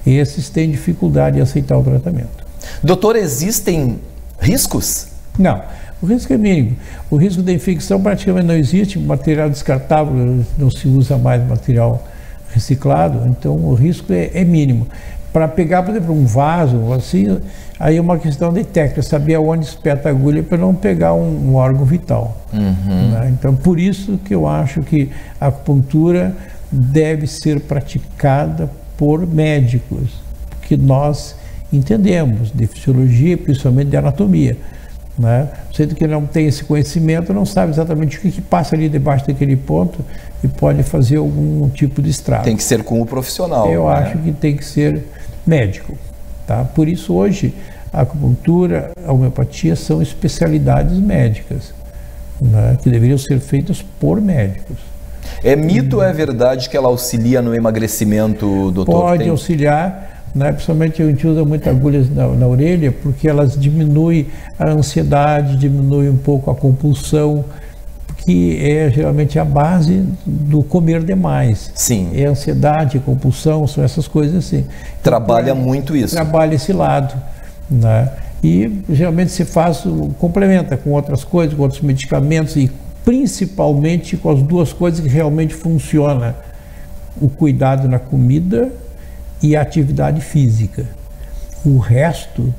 E esses têm dificuldade em aceitar o tratamento. Doutor, existem riscos? Não, o risco é mínimo. O risco da infecção praticamente não existe, material descartável, não se usa mais material reciclado, então o risco é mínimo. Para pegar, por exemplo, um vaso, assim, aí é uma questão de técnica, saber aonde espeta a agulha para não pegar um órgão vital. Né? Então, por isso que eu acho que a acupuntura deve ser praticada por médicos, porque nós entendemos de fisiologia, principalmente de anatomia. Né? Sendo que não tem esse conhecimento, não sabe exatamente o que passa ali debaixo daquele ponto e pode fazer algum tipo de estrago. Tem que ser com o profissional. Eu acho que tem que ser médico. Tá? Por isso hoje a acupuntura, a homeopatia são especialidades médicas, né? Que deveriam ser feitas por médicos. É mito ou é verdade que ela auxilia no emagrecimento, doutor? Pode auxiliar. Né? Principalmente a gente usa muito agulhas na orelha porque elas diminuem a ansiedade, diminuem um pouco a compulsão, que é geralmente a base do comer demais. Sim. É ansiedade, compulsão, são essas coisas assim. Trabalha muito isso. Trabalha esse lado. Né? E geralmente se complementa com outras coisas, com outros medicamentos e principalmente com as duas coisas que realmente funcionam. O cuidado na comida e a atividade física. O resto,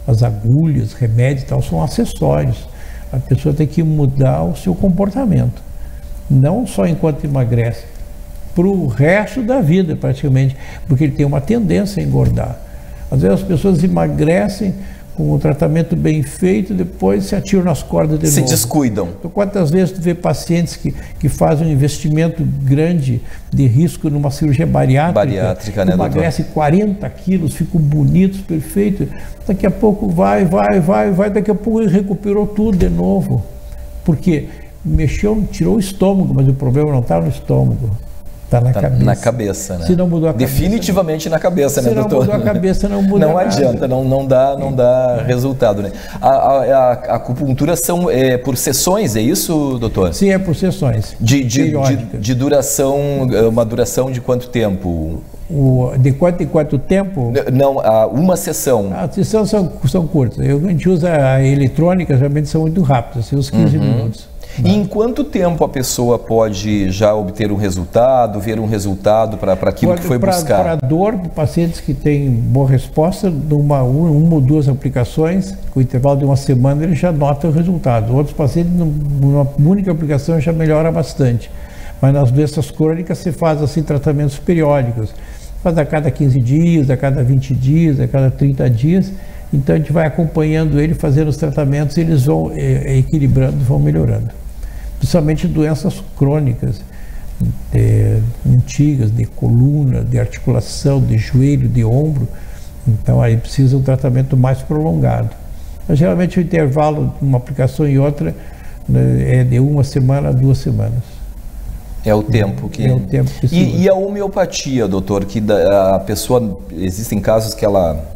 as agulhas, remédios e tal, são acessórios. A pessoa tem que mudar o seu comportamento, não só enquanto emagrece, para o resto da vida praticamente, porque ele tem uma tendência a engordar. Às vezes as pessoas emagrecem com um tratamento bem feito, depois se atiram nas cordas de novo. Se descuidam. Então, quantas vezes tu vê pacientes que fazem um investimento grande de risco numa cirurgia bariátrica, emagrecem 40 quilos, ficam bonitos, perfeitos, daqui a pouco vai, daqui a pouco ele recuperou tudo de novo. Porque tirou o estômago, mas o problema não está no estômago. Está na cabeça. Na cabeça, né? Se não mudou a cabeça, definitivamente na cabeça, né, doutor? Se não mudou a cabeça, não muda Não nada. adianta, não dá resultado, né? A acupuntura são por sessões, é isso, doutor? Sim, é por sessões. De duração, uma duração de quanto tempo? De quanto tempo? Não, uma sessão. As sessões são curtas. A gente usa a eletrônica, geralmente são muito rápidas, assim, uns 15 minutos. E em quanto tempo a pessoa pode já obter um resultado, ver um resultado para aquilo que foi buscar? Para dor, pacientes que têm boa resposta, uma ou duas aplicações, com o intervalo de uma semana, ele já nota o resultado. Outros pacientes, numa única aplicação, já melhora bastante. Mas nas doenças crônicas, se faz assim tratamentos periódicos. Faz a cada 15 dias, a cada 20 dias, a cada 30 dias. Então a gente vai acompanhando ele, fazendo os tratamentos, e eles vão equilibrando, vão melhorando. Principalmente doenças crônicas, antigas, de coluna, de articulação, de joelho, de ombro. Então aí precisa um tratamento mais prolongado. Mas, geralmente o intervalo de uma aplicação e outra, né, é de 1 semana a 2 semanas. É o tempo que... É o tempo que se E a homeopatia, doutor, que a pessoa, existem casos que ela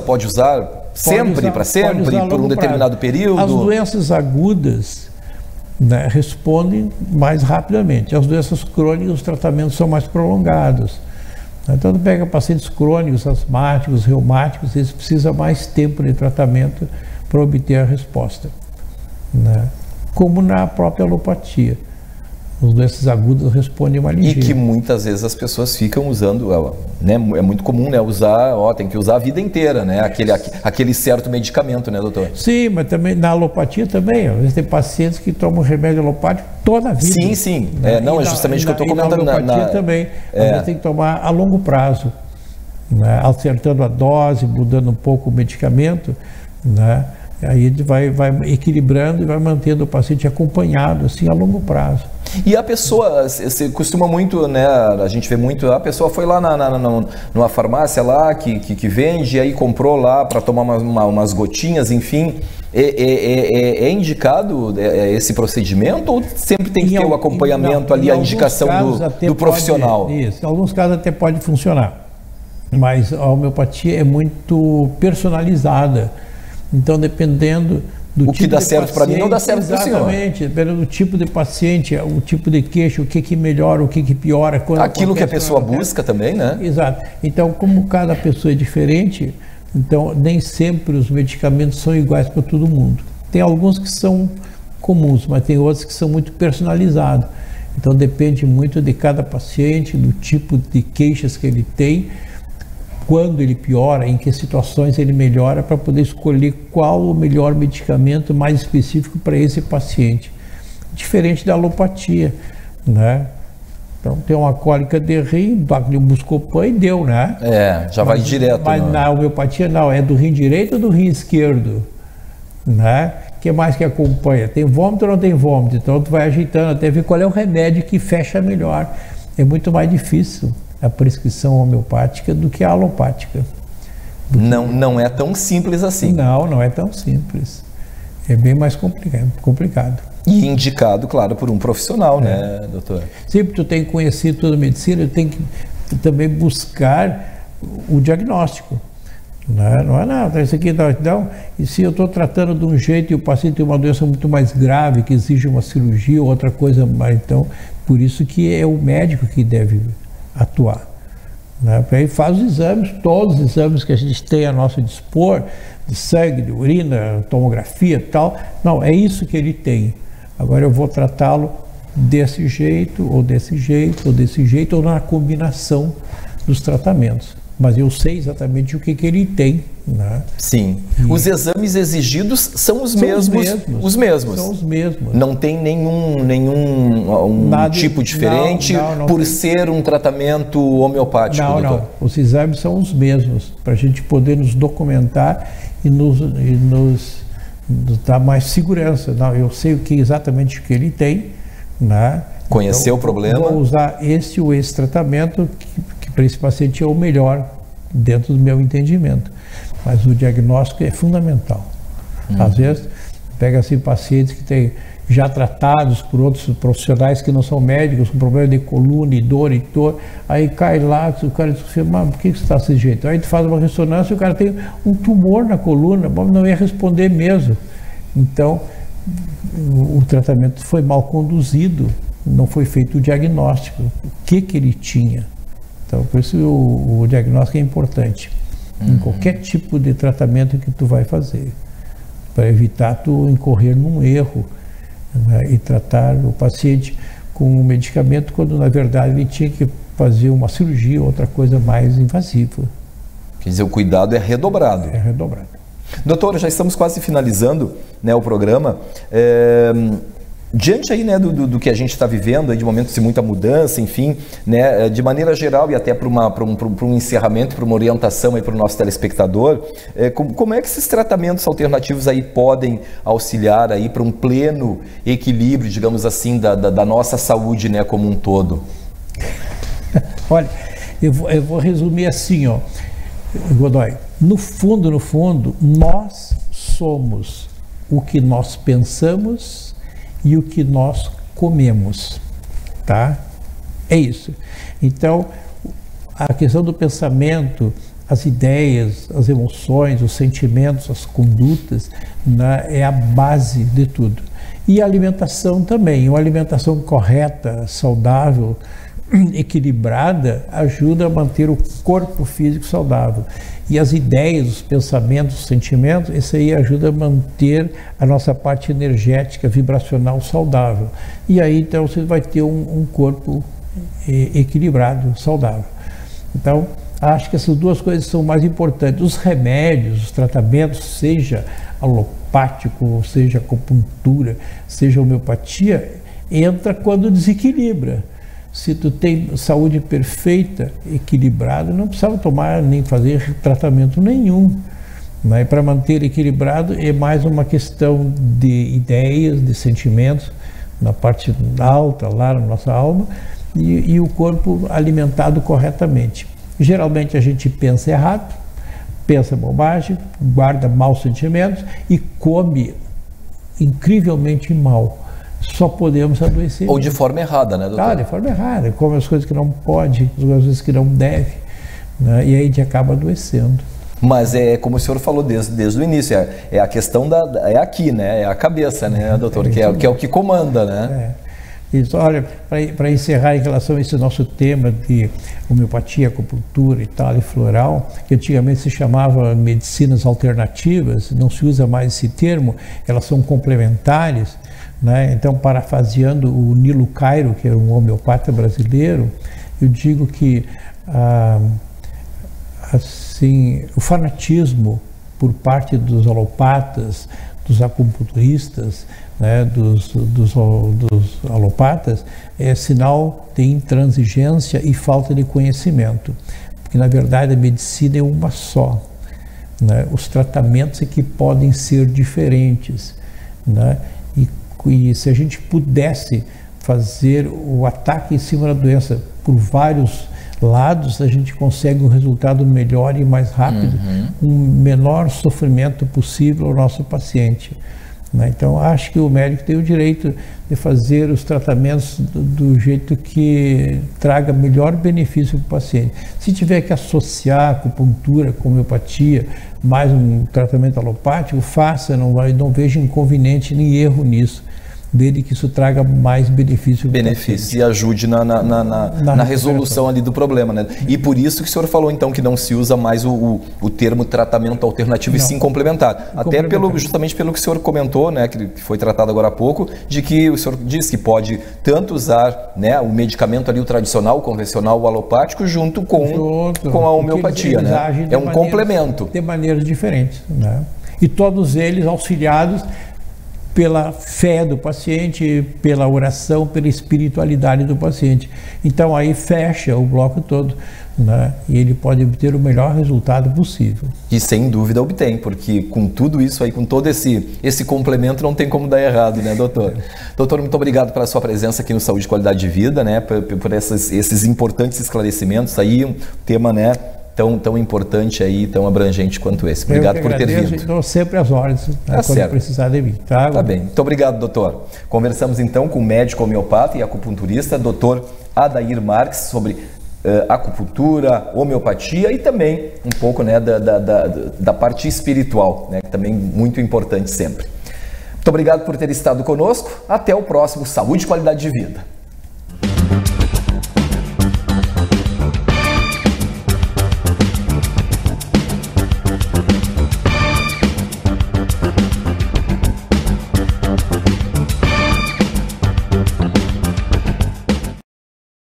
pode usar sempre, para sempre, por um determinado período? As doenças agudas, né, respondem mais rapidamente. As doenças crônicas, os tratamentos são mais prolongados. Então, tu pega pacientes crônicos, asmáticos, reumáticos, eles precisam mais tempo de tratamento para obter a resposta, né? Como na própria alopatia. As doenças agudas respondem mais ligeiro. E que muitas vezes as pessoas ficam usando, né? É muito comum, né? Usar, tem que usar a vida inteira, né? Aquele certo medicamento, né, doutor? Sim, mas também na alopatia também. Às vezes tem pacientes que tomam remédio alopático toda a vida. Sim, sim. Não, é justamente o que eu estou comentando. Na alopatia também. Às vezes tem que tomar a longo prazo, né? Acertando a dose, mudando um pouco o medicamento, né? Aí ele vai equilibrando e vai mantendo o paciente acompanhado, assim, a longo prazo. E a pessoa, você costuma muito, né, a gente vê muito, a pessoa foi lá numa farmácia lá que vende, aí comprou lá para tomar umas gotinhas, enfim. É indicado esse procedimento ou sempre tem que ter o acompanhamento ali, a indicação do profissional? Isso, em alguns casos até pode funcionar, mas a homeopatia é muito personalizada. Então, dependendo do tipo o que dá certo para mim não dá certo para o senhor. Exatamente, dependendo do tipo de paciente, o tipo de queixa, o que melhora, o que piora. Aquilo que a pessoa busca também, né? Exato. Então, como cada pessoa é diferente, então nem sempre os medicamentos são iguais para todo mundo. Tem alguns que são comuns, mas tem outros que são muito personalizados. Então, depende muito de cada paciente, do tipo de queixas que ele tem, quando ele piora, em que situações ele melhora, para poder escolher qual o melhor medicamento mais específico para esse paciente. Diferente da alopatia, né? Então tem uma cólica de rim, o Buscopan e deu, né? Já vai direto. Mas na homeopatia não, é do rim direito ou do rim esquerdo, né? O que mais que acompanha? Tem vômito ou não tem vômito? Então tu vai ajeitando até ver qual é o remédio que fecha melhor. É muito mais difícil a prescrição homeopática do que a alopática. Não é tão simples assim. Não é tão simples. É bem mais complicado. E indicado, claro, por um profissional, né, doutor? Sempre tu tem que conhecer toda a medicina, tem que também buscar o diagnóstico. Não é nada, isso aqui não. E se eu estou tratando de um jeito e o paciente tem uma doença muito mais grave, que exige uma cirurgia ou outra coisa mais, então, por isso que é o médico que deve atuar, né? Aí faz os exames, todos os exames que a gente tem a nosso dispor, de sangue, de urina, tomografia e tal. Não, é isso que ele tem. Agora eu vou tratá-lo desse jeito, ou desse jeito, ou desse jeito, ou na combinação dos tratamentos. Mas eu sei exatamente o que ele tem, né? Sim. Os exames exigidos são os mesmos. Os mesmos. São os mesmos. Não tem nenhum tipo diferente não por tem. Ser um tratamento homeopático, doutor? Não. Os exames são os mesmos, para a gente poder nos documentar e nos dar mais segurança. Não, eu sei exatamente o que ele tem, né? Conhecer o problema. Vou usar esse ou esse tratamento que para esse paciente é o melhor dentro do meu entendimento. Mas o diagnóstico é fundamental. Às vezes, pega assim pacientes que têm já tratados por outros profissionais que não são médicos, com problema de coluna e dor, aí cai lá, o cara diz, mas por que você está desse jeito? Aí tu faz uma ressonância e o cara tem um tumor na coluna, não ia responder mesmo. Então, o tratamento foi mal conduzido, não foi feito o diagnóstico, o que ele tinha. Então, por isso o diagnóstico é importante, em qualquer tipo de tratamento que tu vai fazer, para evitar tu incorrer num erro, né, e tratar o paciente com um medicamento quando na verdade ele tinha que fazer uma cirurgia ou outra coisa mais invasiva. Quer dizer, o cuidado é redobrado. É redobrado. Doutor, já estamos quase finalizando, né, o programa. Diante aí, né, do que a gente está vivendo, aí, de momentos de muita mudança, enfim, né, de maneira geral e até para um encerramento, para uma orientação para o nosso telespectador, como é que esses tratamentos alternativos aí podem auxiliar aí para um pleno equilíbrio, digamos assim, da nossa saúde, né, como um todo? Olha, eu vou resumir assim, ó, Godoy, no fundo, nós somos o que nós pensamos e o que nós comemos, tá? É isso. Então, a questão do pensamento, as ideias, as emoções, os sentimentos, as condutas, né, é a base de tudo. E a alimentação também, uma alimentação correta, saudável, equilibrada ajuda a manter o corpo físico saudável. E as ideias, os pensamentos, os sentimentos, isso aí ajuda a manter a nossa parte energética, vibracional saudável. E aí então você vai ter um corpo equilibrado, saudável. Então, acho que essas duas coisas são mais importantes. Os remédios, os tratamentos, seja alopático, seja acupuntura, seja homeopatia, entra quando desequilibra. Se tu tem saúde perfeita, equilibrada, não precisava tomar nem fazer tratamento nenhum. Né? Para manter equilibrado é mais uma questão de ideias, de sentimentos, na parte alta, lá na nossa alma, e o corpo alimentado corretamente. Geralmente a gente pensa errado, pensa bobagem, guarda maus sentimentos e come incrivelmente mal. Só podemos adoecer. Ou de forma errada, né, doutor? De forma errada. Come as coisas que não pode, as coisas que não deve, né? E aí a gente acaba adoecendo. Mas é como o senhor falou desde o início, é a questão é aqui, né? É a cabeça, né, doutor? Que é o que comanda, né? Isso, olha, para encerrar em relação a esse nosso tema de homeopatia, acupuntura e tal, e floral, que antigamente se chamava medicinas alternativas, não se usa mais esse termo, elas são complementares, né? Então, parafraseando o Nilo Cairo, que é um homeopata brasileiro, eu digo que assim, o fanatismo por parte dos alopatas, dos acupunturistas, né, dos alopatas, é sinal de intransigência e falta de conhecimento, porque na verdade a medicina é uma só, né? Os tratamentos é que podem ser diferentes, né? E se a gente pudesse fazer o ataque em cima da doença por vários lados, a gente consegue um resultado melhor e mais rápido, com o menor sofrimento possível ao nosso paciente. Então, acho que o médico tem o direito de fazer os tratamentos do jeito que traga melhor benefício para o paciente. Se tiver que associar acupuntura com homeopatia, mais um tratamento alopático, faça, não vejo inconveniente nem erro nisso, desde que isso traga mais benefício e ajude na resolução ali do problema, né? E por isso que o senhor falou então que não se usa mais o termo tratamento alternativo e sim complementar. Até justamente pelo que o senhor comentou, né, que foi tratado agora há pouco, de que o senhor diz que pode tanto usar, né, o medicamento ali, o tradicional, o convencional, o alopático, junto com a homeopatia, né? É um complemento. De maneiras diferentes, né? E todos eles auxiliados pela fé do paciente, pela oração, pela espiritualidade do paciente. Então aí fecha o bloco todo, né? E ele pode obter o melhor resultado possível. E sem dúvida obtém, porque com tudo isso aí, com todo esse complemento, não tem como dar errado, né, doutor? Doutor, muito obrigado pela sua presença aqui no Saúde e Qualidade de Vida, né? Por esses importantes esclarecimentos aí, um tema, né, tão importante aí, tão abrangente quanto esse. Obrigado por ter vindo. Estou sempre às ordens, né, quando precisar de mim. Tá bem. Muito obrigado, doutor. Conversamos então com o médico homeopata e acupunturista, doutor Adair Marques, sobre acupuntura, homeopatia e também um pouco, né, da parte espiritual, né, que também muito importante sempre. Muito obrigado por ter estado conosco. Até o próximo Saúde e Qualidade de Vida.